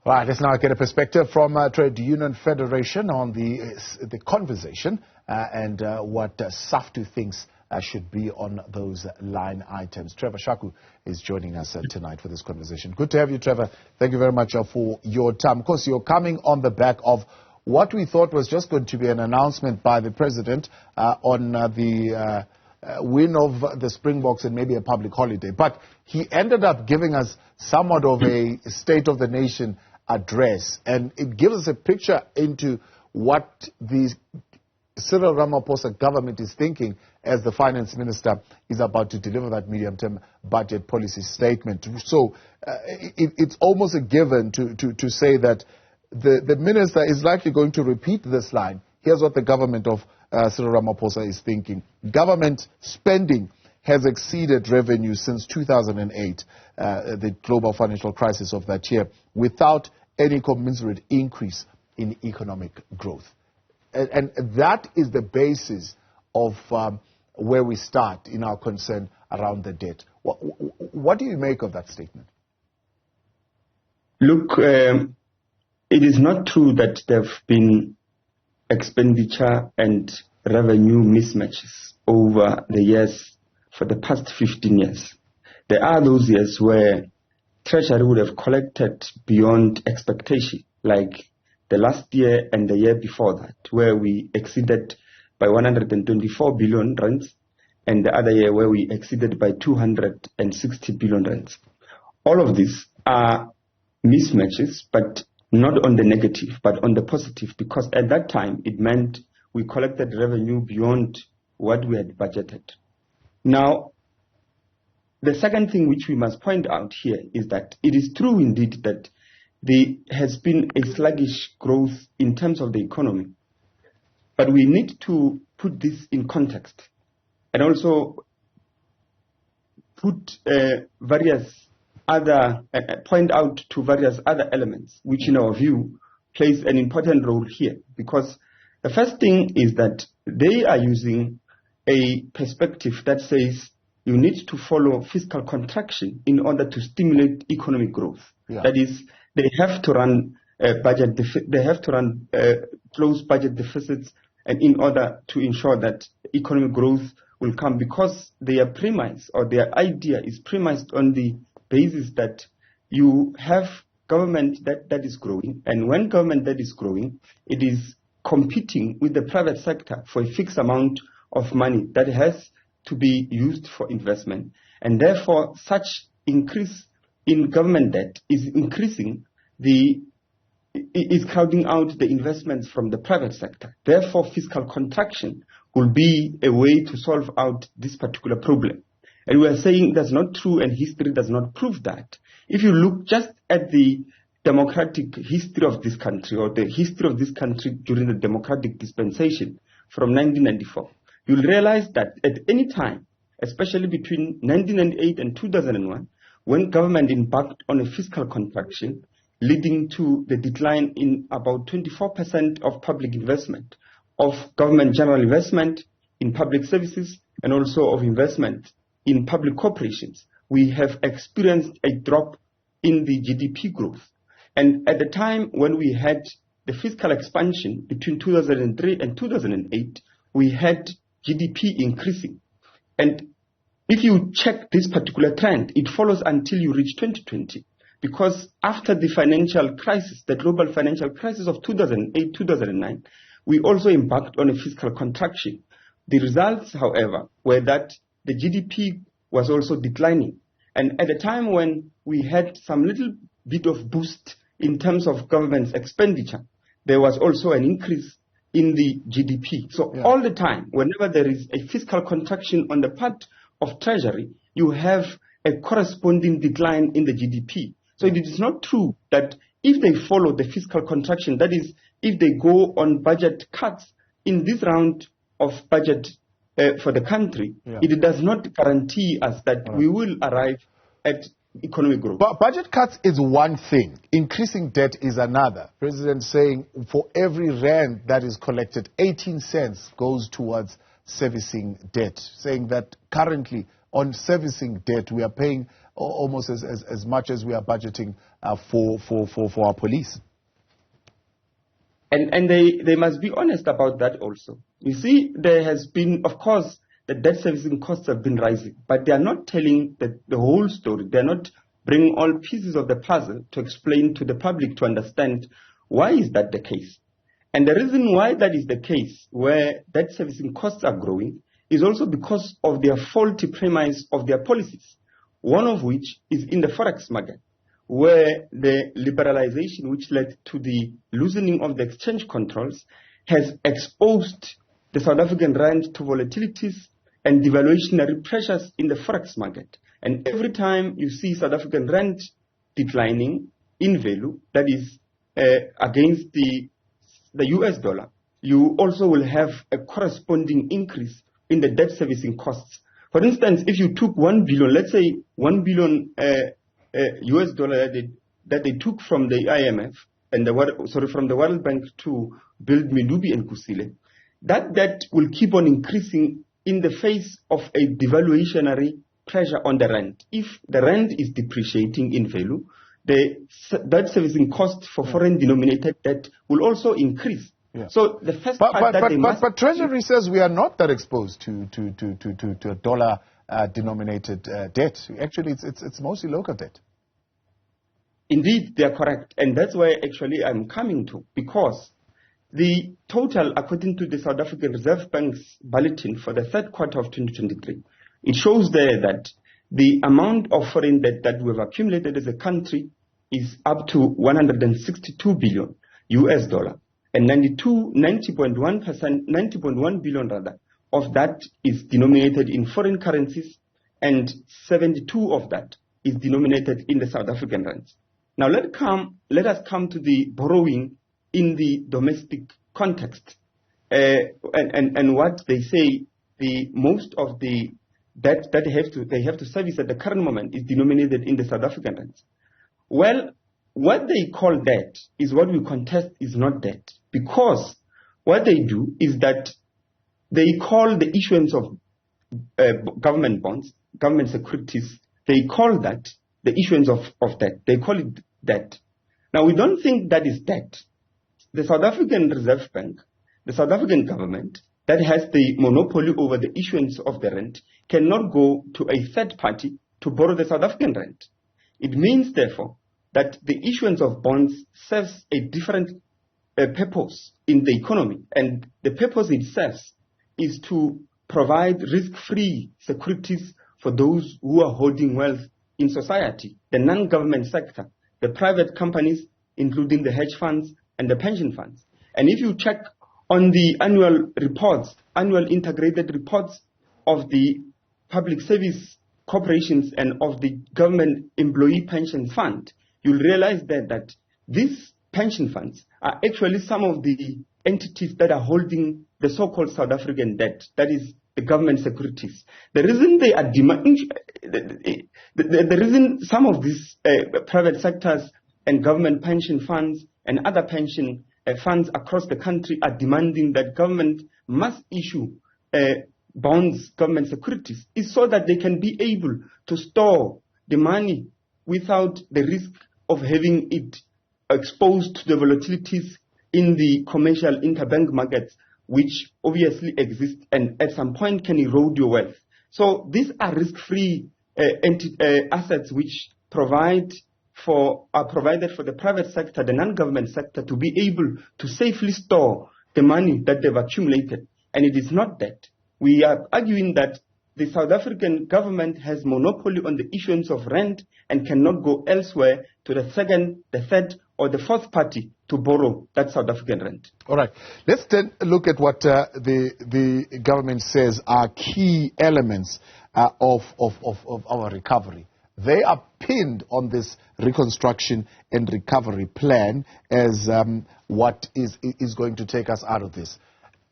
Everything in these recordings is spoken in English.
Right, let's now get a perspective from Trade Union Federation on the conversation and what Saftu thinks should be on those line items. Trevor Shaku is joining us tonight for this conversation. Good to have you, Trevor. Thank you very much for your time. Of course, you're coming on the back of what we thought was just going to be an announcement by the President on the win of the Springboks and maybe a public holiday. But he ended up giving us somewhat of a State of the Nation address, and it gives us a picture into what the Cyril Ramaphosa government is thinking as the finance minister is about to deliver that medium-term budget policy statement. So it's almost a given to say that the minister is likely going to repeat this line. Here's what the government of Cyril Ramaphosa is thinking. Government spending has exceeded revenue since 2008, the global financial crisis of that year, without any commensurate increase in economic growth. And that is the basis of where we start in our concern around the debt. What do you make of that statement? Look, it is not true that there have been expenditure and revenue mismatches over the years for the past 15 years. There are those years where Treasury would have collected beyond expectation, like the last year and the year before that, where we exceeded by 124 billion rands, and the other year where we exceeded by 260 billion rands. All of these are mismatches, but not on the negative, but on the positive, because at that time it meant we collected revenue beyond what we had budgeted. Now, the second thing which we must point out here is that it is true indeed that there has been a sluggish growth in terms of the economy. But we need to put this in context and also put point out to various other elements, which in our view plays an important role here. Because the first thing is that they are using a perspective that says you need to follow fiscal contraction in order to stimulate economic growth. Yeah. That is, they have to run close budget deficits, and in order to ensure that economic growth will come, because their premise or their idea is premised on the basis that you have government that is growing, and when government that is growing, it is competing with the private sector for a fixed amount of money that has to be used for investment, and therefore such increase in government debt is crowding out the investments from the private sector. Therefore, fiscal contraction will be a way to solve out this particular problem. And we are saying that's not true, and history does not prove that. If you look just at the democratic history of this country, or the history of this country during the democratic dispensation from 1994, you'll realize that at any time, especially between 1998 and 2001, when government embarked on a fiscal contraction, leading to the decline in about 24% of public investment, of government general investment in public services, and also of investment in public corporations, we have experienced a drop in the GDP growth. And at the time when we had the fiscal expansion between 2003 and 2008, we had GDP increasing. And if you check this particular trend, it follows until you reach 2020. Because after the financial crisis, the global financial crisis of 2008-2009, we also embarked on a fiscal contraction. The results, however, were that the GDP was also declining. And at a time when we had some little bit of boost in terms of government's expenditure, there was also an increase in the GDP. So all the time, whenever there is a fiscal contraction on the part of Treasury, you have a corresponding decline in the GDP. So it is not true that if they follow the fiscal contraction, that is, if they go on budget cuts in this round of budget for the country, it does not guarantee us that we will arrive at economic growth. But budget cuts is one thing. Increasing debt is another. President saying for every rand that is collected, 18 cents goes towards servicing debt, saying that currently on servicing debt we are paying almost as much as we are budgeting for our police. And they must be honest about that also. You see, there has been, of course, the debt servicing costs have been rising, but they are not telling the whole story. They are not bringing all pieces of the puzzle to explain to the public to understand why is that the case. And the reason why that is the case, where debt servicing costs are growing, is also because of their faulty premise of their policies, one of which is in the forex market, where the liberalization which led to the loosening of the exchange controls has exposed the South African rand to volatilities and devaluationary pressures in the forex market. And every time you see South African rand declining in value, that is against the US dollar, you also will have a corresponding increase in the debt servicing costs. For instance, if you took 1 billion, let's say 1 billion US dollar that they took from the IMF and from the World Bank to build Medupi and Kusile, that debt will keep on increasing in the face of a devaluationary pressure on the rand. If the rand is depreciating in value, the debt servicing cost for foreign denominated debt will also increase. Yeah. So the first but Treasury says we are not that exposed to a dollar denominated debt. Actually, it's mostly local debt. Indeed, they are correct, and that's where actually I'm coming to, because the total, according to the South African Reserve Bank's bulletin for the third quarter of 2023, it shows there that the amount of foreign debt that we've accumulated as a country is up to 162 billion US dollar, and 90.1 billion rather of that is denominated in foreign currencies, and 72 of that is denominated in the South African rands. Now let us come to the borrowing in the domestic context, and what they say the most of the debt that they have to service at the current moment is denominated in the South African rands. Well, what they call debt is what we contest is not debt, because what they do is that they call the issuance of government bonds, government securities, they call that the issuance of debt. They call it debt. Now, we don't think that is debt. The South African Reserve Bank, the South African government, that has the monopoly over the issuance of the rand, cannot go to a third party to borrow the South African rand. It means, therefore, that the issuance of bonds serves a different purpose in the economy, and the purpose it serves is to provide risk-free securities for those who are holding wealth in society, the non-government sector, the private companies, including the hedge funds and the pension funds. And if you check on the annual reports, annual integrated reports of the public service corporations and of the government employee pension fund, you'll realize that these pension funds are actually some of the entities that are holding the so-called South African debt, that is the government securities. The reason they are the reason some of these private sectors and government pension funds and other pension funds across the country are demanding that government must issue bonds, government securities, is so that they can be able to store the money without the risk of having it exposed to the volatilities in the commercial interbank markets, which obviously exist and at some point can erode your wealth. So these are risk-free assets which are provided for the private sector, the non-government sector, to be able to safely store the money that they've accumulated. And it is not that. We are arguing that the South African government has monopoly on the issuance of rand and cannot go elsewhere to the second, the third, or the fourth party to borrow that South African rand. All right. Let's then look at what the government says are key elements of our recovery. They are pinned on this reconstruction and recovery plan as what is going to take us out of this.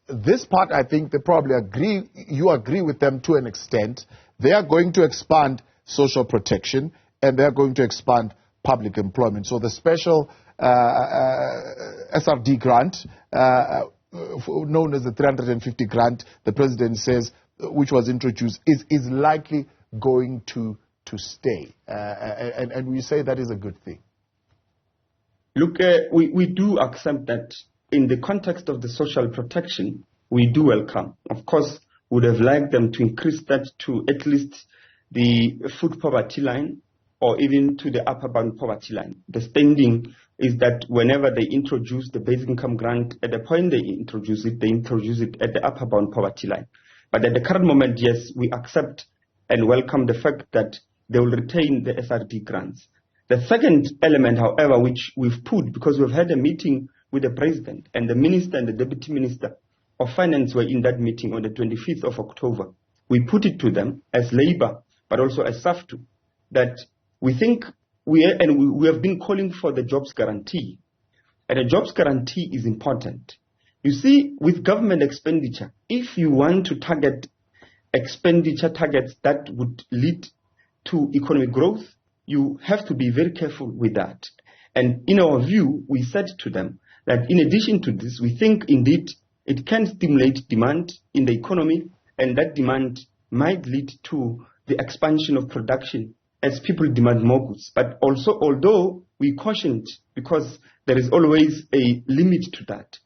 This part, I think they probably agree, you agree with them to an extent. They are going to expand social protection and they are going to expand public employment. So the special SRD grant, known as the 350 grant, the president says, which was introduced, is likely going to stay. And we say that is a good thing. Look, we do accept that in the context of the social protection, we do welcome. Of course, we would have liked them to increase that to at least the food poverty line or even to the upper bound poverty line. The standing is that whenever they introduce the basic income grant, at the point they introduce it at the upper bound poverty line. But at the current moment, yes, we accept and welcome the fact that they will retain the SRD grants. The second element, however, which we've put, because we've had a meeting with the President and the Minister and the Deputy Minister of Finance were in that meeting on the 25th of October. We put it to them as Labour, but also as Saftu, that we think we have been calling for the jobs guarantee. And a jobs guarantee is important. You see, with government expenditure, if you want to target expenditure targets that would lead to economic growth, you have to be very careful with that. And in our view, we said to them that in addition to this, we think indeed it can stimulate demand in the economy, and that demand might lead to the expansion of production as people demand more goods. But also, although we cautioned, because there is always a limit to that,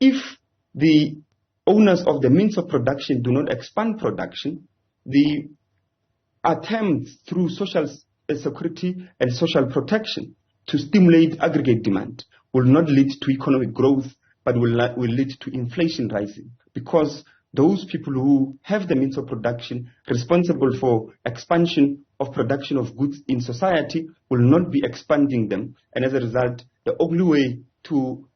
if the owners of the means of production do not expand production, the attempts through social security and social protection to stimulate aggregate demand will not lead to economic growth, but will lead to inflation rising, because those people who have the means of production responsible for expansion of production of goods in society will not be expanding them. And as a result, the only way to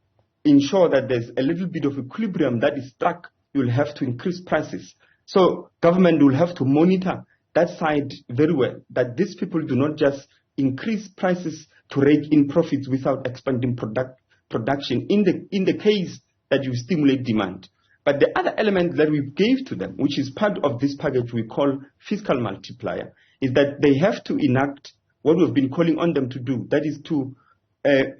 ensure that there's a little bit of equilibrium that is struck, you'll have to increase prices. So government will have to monitor that side very well, that these people do not just increase prices to rake in profits without expanding production in the case that you stimulate demand. But the other element that we gave to them, which is part of this package we call fiscal multiplier, is that they have to enact what we've been calling on them to do, that is to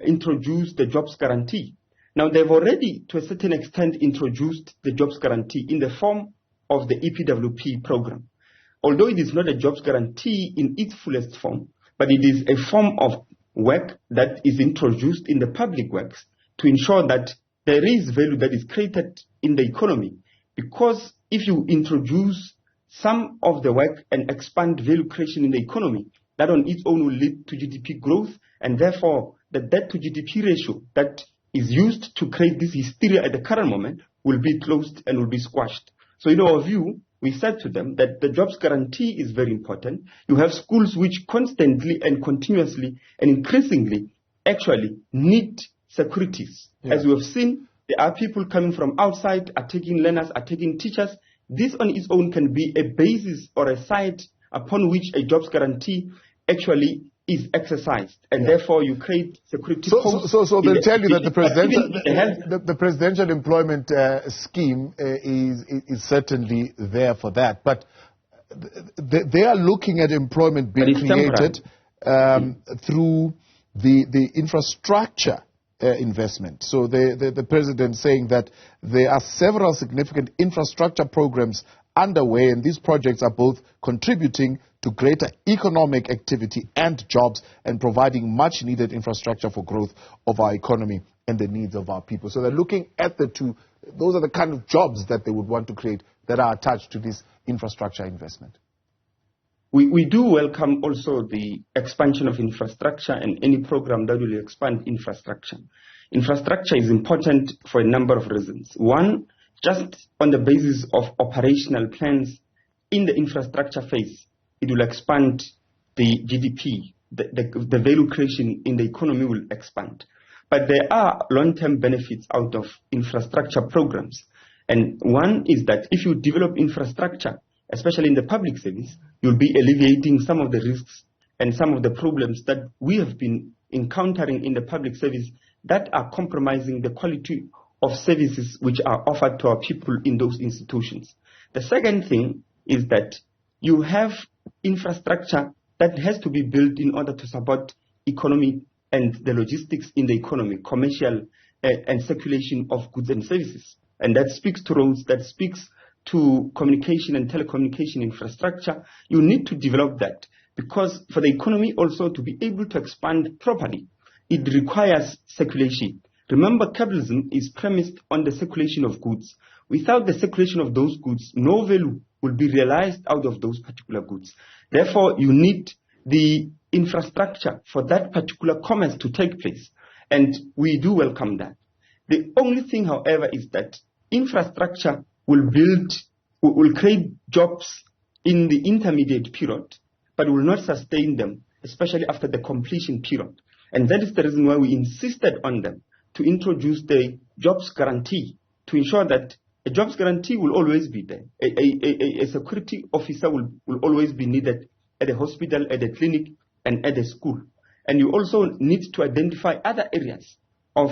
introduce the jobs guarantee. Now, they've already, to a certain extent, introduced the jobs guarantee in the form of the EPWP program. Although it is not a jobs guarantee in its fullest form, but it is a form of work that is introduced in the public works to ensure that there is value that is created in the economy. Because if you introduce some of the work and expand value creation in the economy, that on its own will lead to GDP growth, and therefore the debt to GDP ratio that is used to create this hysteria at the current moment will be closed and will be squashed. So in our view, we said to them that the jobs guarantee is very important. You have schools which constantly and continuously and increasingly actually need securities. Yeah. As we have seen, there are people coming from outside, are taking learners, are taking teachers. This on its own can be a basis or a site upon which a jobs guarantee actually is exercised, and therefore you create security. So they'll tell you that the presidential employment scheme is certainly there for that, but they are looking at employment being created through the infrastructure investment. So the president saying that there are several significant infrastructure programs underway, and these projects are both contributing to greater economic activity and jobs and providing much needed infrastructure for growth of our economy and the needs of our people. So they're looking at the two. Those are the kind of jobs that they would want to create that are attached to this infrastructure investment. We do welcome also the expansion of infrastructure and any program that will expand infrastructure. Infrastructure is important for a number of reasons. One, just on the basis of operational plans in the infrastructure phase, it will expand the GDP, the value creation in the economy will expand. But there are long-term benefits out of infrastructure programs. And one is that if you develop infrastructure, especially in the public service, you'll be alleviating some of the risks and some of the problems that we have been encountering in the public service that are compromising the quality of services which are offered to our people in those institutions. The second thing is that you have infrastructure that has to be built in order to support economy and the logistics in the economy, commercial and circulation of goods and services. And that speaks to roads, that speaks to communication and telecommunication infrastructure. You need to develop that, because for the economy also to be able to expand properly, it requires circulation. Remember, capitalism is premised on the circulation of goods. Without the circulation of those goods, no value will be realized out of those particular goods. Therefore, you need the infrastructure for that particular commerce to take place. And we do welcome that. The only thing, however, is that infrastructure will create jobs in the intermediate period, but will not sustain them, especially after the completion period. And that is the reason why we insisted on them to introduce the jobs guarantee, to ensure that a jobs guarantee will always be there. A security officer will always be needed at a hospital, at a clinic, and at a school. And you also need to identify other areas of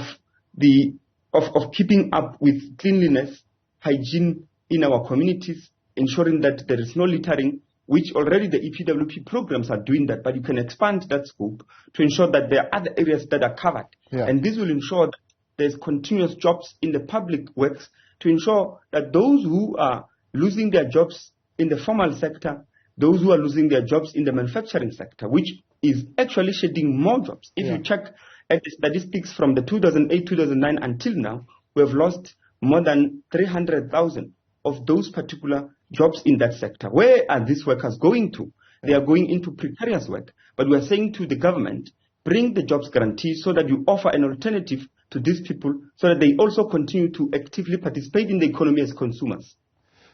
keeping up with cleanliness, hygiene in our communities, ensuring that there is no littering, which already the EPWP programs are doing that, but you can expand that scope to ensure that there are other areas that are covered. Yeah. And this will ensure that there's continuous jobs in the public works to ensure that those who are losing their jobs in the formal sector, those who are losing their jobs in the manufacturing sector, which is actually shedding more jobs. If you check at the statistics from the 2008-2009 until now, we have lost more than 300,000 of those particular jobs in that sector. Where are these workers going to? They are going into precarious work. But we are saying to the government, bring the jobs guarantee so that you offer an alternative to these people so that they also continue to actively participate in the economy as consumers.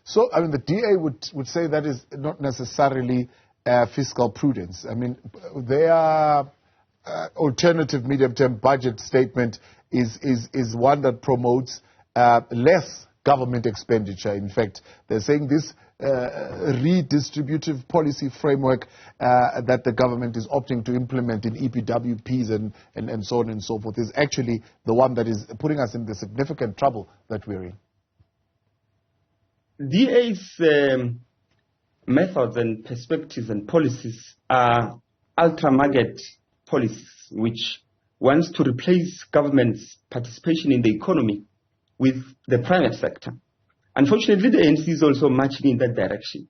So, I mean, the DA would say that is not necessarily fiscal prudence. I mean, their alternative medium-term budget statement is one that promotes less government expenditure. In fact, they're saying this redistributive policy framework that the government is opting to implement in EPWPs and so on and so forth is actually the one that is putting us in the significant trouble that we're in. DA's methods and perspectives and policies are ultra-market policies, which wants to replace government's participation in the economy with the private sector. Unfortunately, the ANC is also marching in that direction.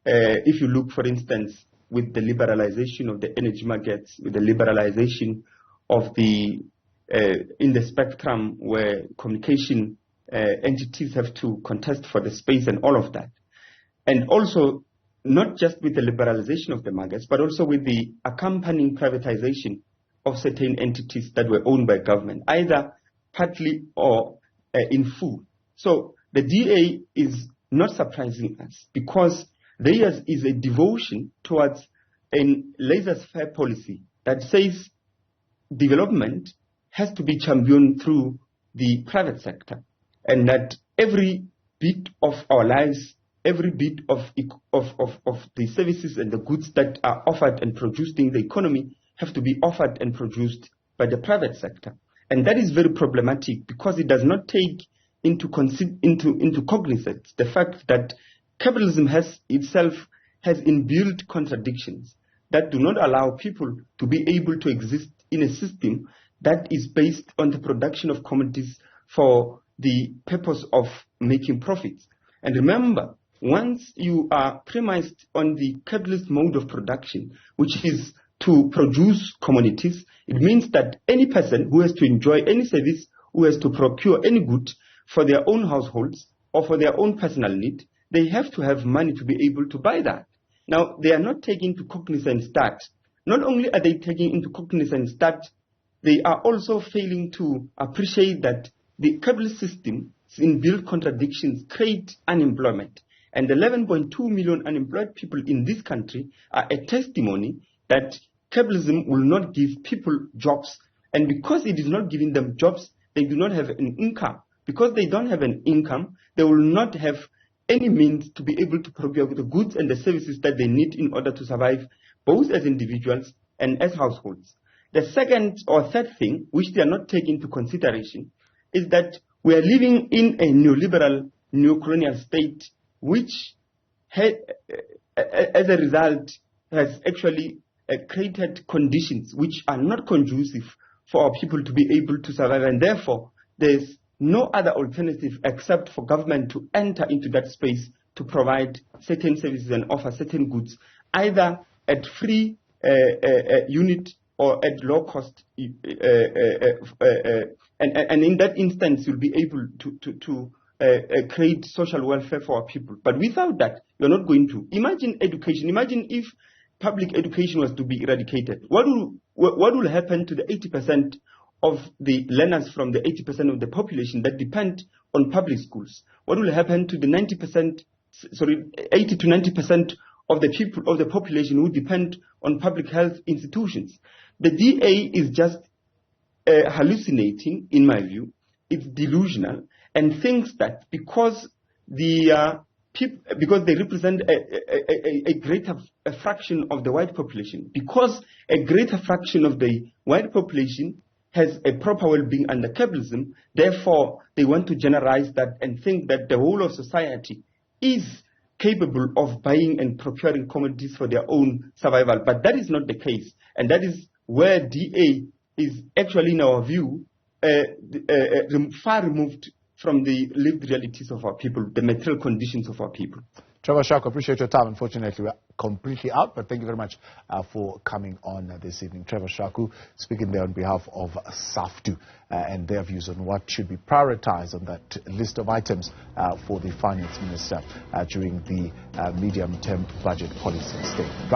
If you look, for instance, with the liberalization of the energy markets, with the liberalization of the in the spectrum where communication entities have to contest for the space and all of that. And also, not just with the liberalization of the markets, but also with the accompanying privatization of certain entities that were owned by government, either partly or in full. So the DA is not surprising us because theirs is a devotion towards a laissez-faire policy that says development has to be championed through the private sector, and that every bit of our lives, every bit of the services and the goods that are offered and produced in the economy have to be offered and produced by the private sector. And that is very problematic because it does not take into cognizance the fact that capitalism itself has inbuilt contradictions that do not allow people to be able to exist in a system that is based on the production of commodities for the purpose of making profits. And remember, once you are premised on the capitalist mode of production, which is to produce commodities, it means that any person who has to enjoy any service, who has to procure any good for their own households or for their own personal need, they have to have money to be able to buy that. Now, they are not taking into cognizance that. Not only are they taking into cognizance that, they are also failing to appreciate that the capitalist system's inbuilt contradictions create unemployment. And 11.2 million unemployed people in this country are a testimony that capitalism will not give people jobs. And because it is not giving them jobs, they do not have an income. Because they don't have an income, they will not have any means to be able to procure the goods and the services that they need in order to survive, both as individuals and as households. The second or third thing, which they are not taking into consideration, is that we are living in a neoliberal, neo-colonial state, which as a result has actually created conditions which are not conducive for our people to be able to survive, and therefore there's no other alternative except for government to enter into that space to provide certain services and offer certain goods, either at free unit or at low cost, and in that instance, you'll be able to create social welfare for our people. But without that, you're not going to. Imagine education. Imagine if public education was to be eradicated. What will happen to the 80% of the learners from the 80% of the population that depend on public schools? What will happen to the 80 to 90% of the people of the population who depend on public health institutions? The DA is just hallucinating, in my view. It's delusional and thinks that because they represent a greater fraction of the white population, because a greater fraction of the white population has a proper well-being under capitalism, therefore they want to generalize that and think that the whole of society is capable of buying and procuring commodities for their own survival. But that is not the case, and that is where DA is actually, in our view, far removed from the lived realities of our people, the material conditions of our people. Trevor Shaku, appreciate your time. Unfortunately, we're completely out, but thank you very much for coming on this evening. Trevor Shaku speaking there on behalf of Saftu and their views on what should be prioritized on that list of items for the finance minister during the medium-term budget policy stage.